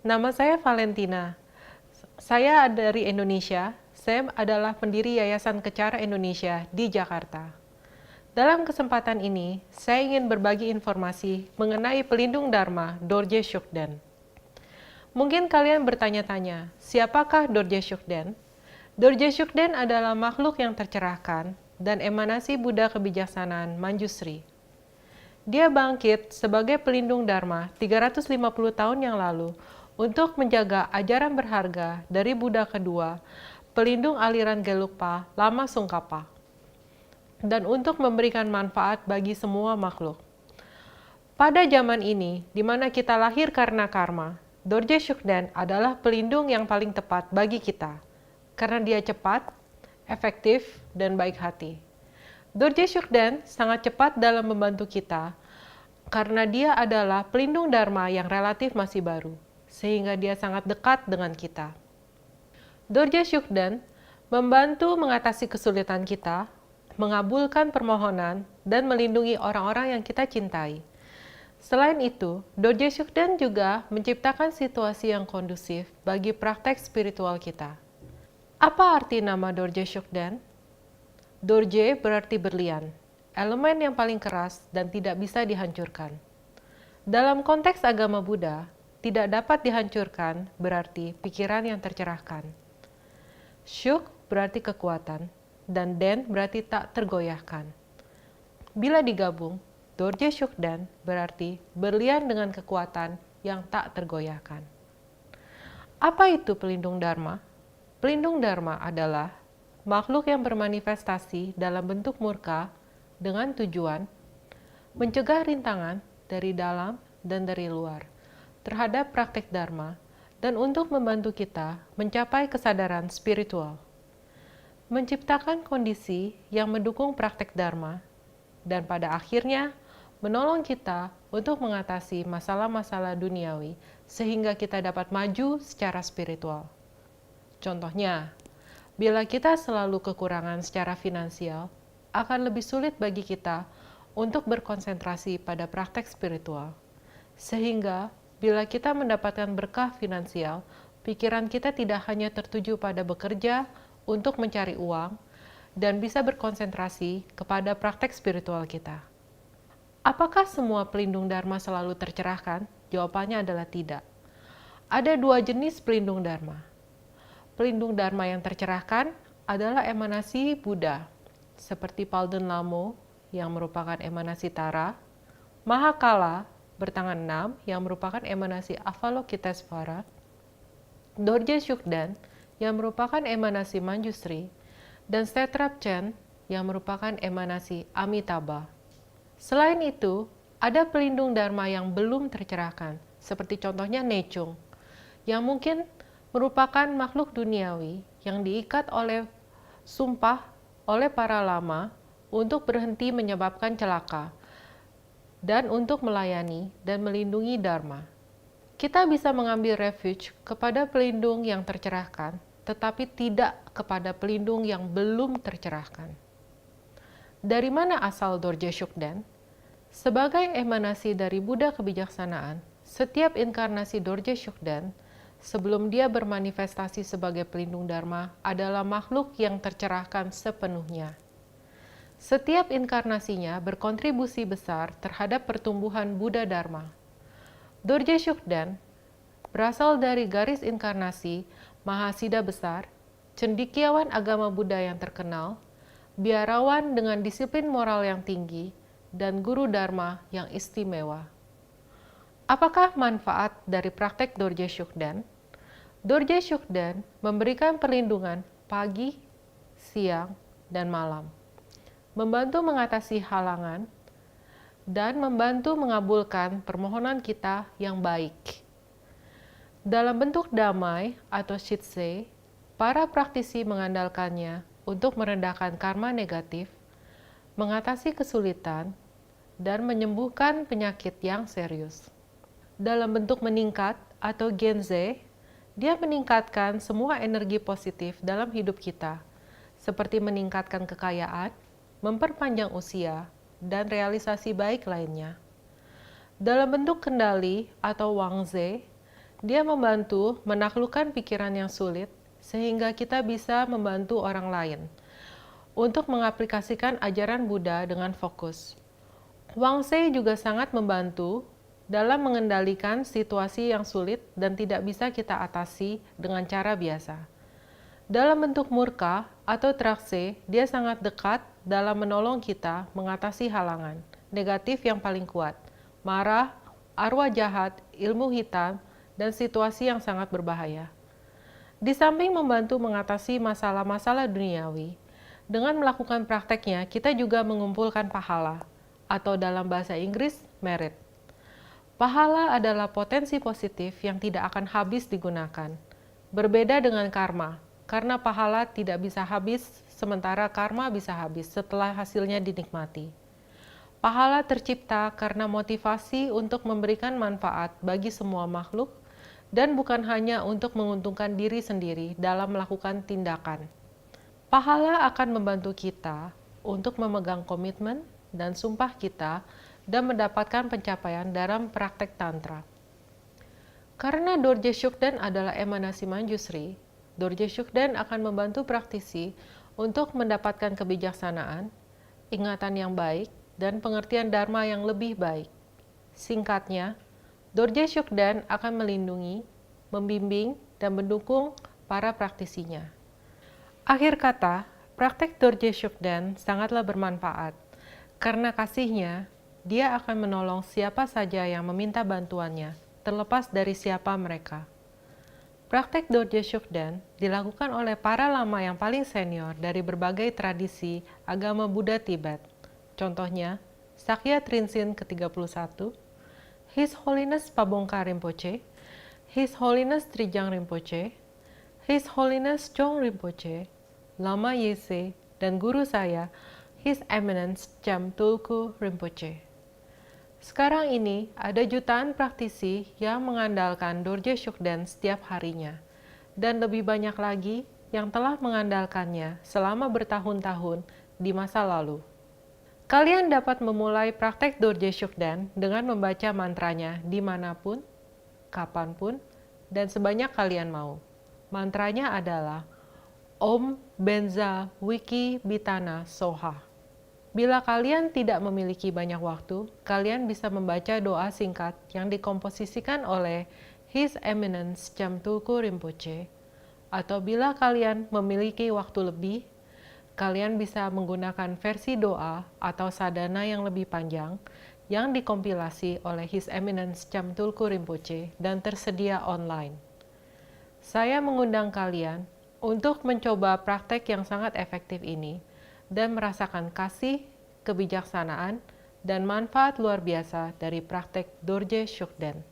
Nama saya Valentina. Saya dari Indonesia. Saya adalah pendiri Yayasan Kecara Indonesia di Jakarta. Dalam kesempatan ini, saya ingin berbagi informasi mengenai pelindung Dharma Dorje Shugden. Mungkin kalian bertanya-tanya, siapakah Dorje Shugden? Dorje Shugden adalah makhluk yang tercerahkan dan emanasi Buddha kebijaksanaan Manjusri. Dia bangkit sebagai pelindung Dharma 350 tahun yang lalu untuk menjaga ajaran berharga dari Buddha kedua, pelindung aliran Gelugpa Lama Tsongkhapa, dan untuk memberikan manfaat bagi semua makhluk. Pada zaman ini, di mana kita lahir karena karma, Dorje Shugden adalah pelindung yang paling tepat bagi kita, karena dia cepat, efektif, dan baik hati. Dorje Shugden sangat cepat dalam membantu kita, karena dia adalah pelindung Dharma yang relatif masih baru, sehingga dia sangat dekat dengan kita. Dorje Shugden membantu mengatasi kesulitan kita, mengabulkan permohonan, dan melindungi orang-orang yang kita cintai. Selain itu, Dorje Shugden juga menciptakan situasi yang kondusif bagi praktek spiritual kita. Apa arti nama Dorje Shugden? Dorje berarti berlian, elemen yang paling keras dan tidak bisa dihancurkan. Dalam konteks agama Buddha, tidak dapat dihancurkan berarti pikiran yang tercerahkan. Shug berarti kekuatan, dan Den berarti tak tergoyahkan. Bila digabung, Dorje Shugden berarti berlian dengan kekuatan yang tak tergoyahkan. Apa itu pelindung Dharma? Pelindung Dharma adalah makhluk yang bermanifestasi dalam bentuk murka dengan tujuan mencegah rintangan dari dalam dan dari luar terhadap praktek Dharma dan untuk membantu kita mencapai kesadaran spiritual, menciptakan kondisi yang mendukung praktek Dharma, dan pada akhirnya menolong kita untuk mengatasi masalah-masalah duniawi sehingga kita dapat maju secara spiritual. Contohnya, bila kita selalu kekurangan secara finansial, akan lebih sulit bagi kita untuk berkonsentrasi pada praktek spiritual. Sehingga, bila kita mendapatkan berkah finansial, pikiran kita tidak hanya tertuju pada bekerja untuk mencari uang, dan bisa berkonsentrasi kepada praktek spiritual kita. Apakah semua pelindung Dharma selalu tercerahkan? Jawabannya adalah tidak. Ada dua jenis pelindung Dharma. Pelindung Dharma yang tercerahkan adalah emanasi Buddha, seperti Palden Lamo yang merupakan emanasi Tara, Mahakala bertangan 6 yang merupakan emanasi Avalokitesvara, Dorje Shugden yang merupakan emanasi Manjusri, dan Satrap Chen yang merupakan emanasi Amitabha. Selain itu, ada pelindung Dharma yang belum tercerahkan, seperti contohnya Nechung, yang mungkin merupakan makhluk duniawi yang diikat oleh sumpah oleh para lama untuk berhenti menyebabkan celaka, dan untuk melayani dan melindungi Dharma. Kita bisa mengambil refuge kepada pelindung yang tercerahkan, tetapi tidak kepada pelindung yang belum tercerahkan. Dari mana asal Dorje Shugden? Sebagai emanasi dari Buddha kebijaksanaan, setiap inkarnasi Dorje Shugden sebelum dia bermanifestasi sebagai pelindung Dharma adalah makhluk yang tercerahkan sepenuhnya. Setiap inkarnasinya berkontribusi besar terhadap pertumbuhan Buddha Dharma. Dorje Shugden berasal dari garis inkarnasi Mahasiddha besar, cendekiawan agama Buddha yang terkenal, biarawan dengan disiplin moral yang tinggi, dan guru Dharma yang istimewa. Apakah manfaat dari praktek Dorje Shugden? Dorje Shugden memberikan perlindungan pagi, siang, dan malam, membantu mengatasi halangan, dan membantu mengabulkan permohonan kita yang baik. Dalam bentuk damai atau shitse, para praktisi mengandalkannya untuk merendahkan karma negatif, mengatasi kesulitan, dan menyembuhkan penyakit yang serius. Dalam bentuk meningkat atau genze, dia meningkatkan semua energi positif dalam hidup kita, seperti meningkatkan kekayaan, memperpanjang usia, dan realisasi baik lainnya. Dalam bentuk kendali atau wangze, Dia membantu menaklukkan pikiran yang sulit sehingga kita bisa membantu orang lain untuk mengaplikasikan ajaran Buddha dengan fokus. Wang Sei juga sangat membantu dalam mengendalikan situasi yang sulit dan tidak bisa kita atasi dengan cara biasa. Dalam bentuk murka atau trakse, dia sangat dekat dalam menolong kita mengatasi halangan negatif yang paling kuat, marah, arwah jahat, ilmu hitam, dan situasi yang sangat berbahaya. Di samping membantu mengatasi masalah-masalah duniawi, dengan melakukan prakteknya kita juga mengumpulkan pahala, atau dalam bahasa Inggris, merit. Pahala adalah potensi positif yang tidak akan habis digunakan. Berbeda dengan karma, karena pahala tidak bisa habis, sementara karma bisa habis setelah hasilnya dinikmati. Pahala tercipta karena motivasi untuk memberikan manfaat bagi semua makhluk, dan bukan hanya untuk menguntungkan diri sendiri dalam melakukan tindakan. Pahala akan membantu kita untuk memegang komitmen dan sumpah kita dan mendapatkan pencapaian dalam praktek Tantra. Karena Dorje Shugden adalah emanasi Manjusri, Dorje Shugden akan membantu praktisi untuk mendapatkan kebijaksanaan, ingatan yang baik, dan pengertian Dharma yang lebih baik. Singkatnya, Dorje Shugden akan melindungi, membimbing, dan mendukung para praktisinya. Akhir kata, praktek Dorje Shugden sangatlah bermanfaat. Karena kasihnya, dia akan menolong siapa saja yang meminta bantuannya, terlepas dari siapa mereka. Praktek Dorje Shugden dilakukan oleh para lama yang paling senior dari berbagai tradisi agama Buddha Tibet. Contohnya, Sakya Trinsin ke-31, His Holiness Pabongka Rinpoche, His Holiness Trijang Rinpoche, His Holiness Chong Rinpoche, Lama Yese, dan guru saya, His Eminence Cham Tulku Rinpoche. Sekarang ini, ada jutaan praktisi yang mengandalkan Dorje Shugden setiap harinya, dan lebih banyak lagi yang telah mengandalkannya selama bertahun-tahun di masa lalu. Kalian dapat memulai praktek Dorje Shugden dengan membaca mantranya dimanapun, kapanpun, dan sebanyak kalian mau. Mantranya adalah Om Benza Wiki Bitana Soha. Bila kalian tidak memiliki banyak waktu, kalian bisa membaca doa singkat yang dikomposisikan oleh His Eminence Cham Tulku Rinpoche. Atau bila kalian memiliki waktu lebih, kalian bisa menggunakan versi doa atau sadhana yang lebih panjang yang dikompilasi oleh His Eminence Cham Tulku Rinpoche dan tersedia online. Saya mengundang kalian untuk mencoba praktek yang sangat efektif ini dan merasakan kasih, kebijaksanaan, dan manfaat luar biasa dari praktek Dorje Shugden.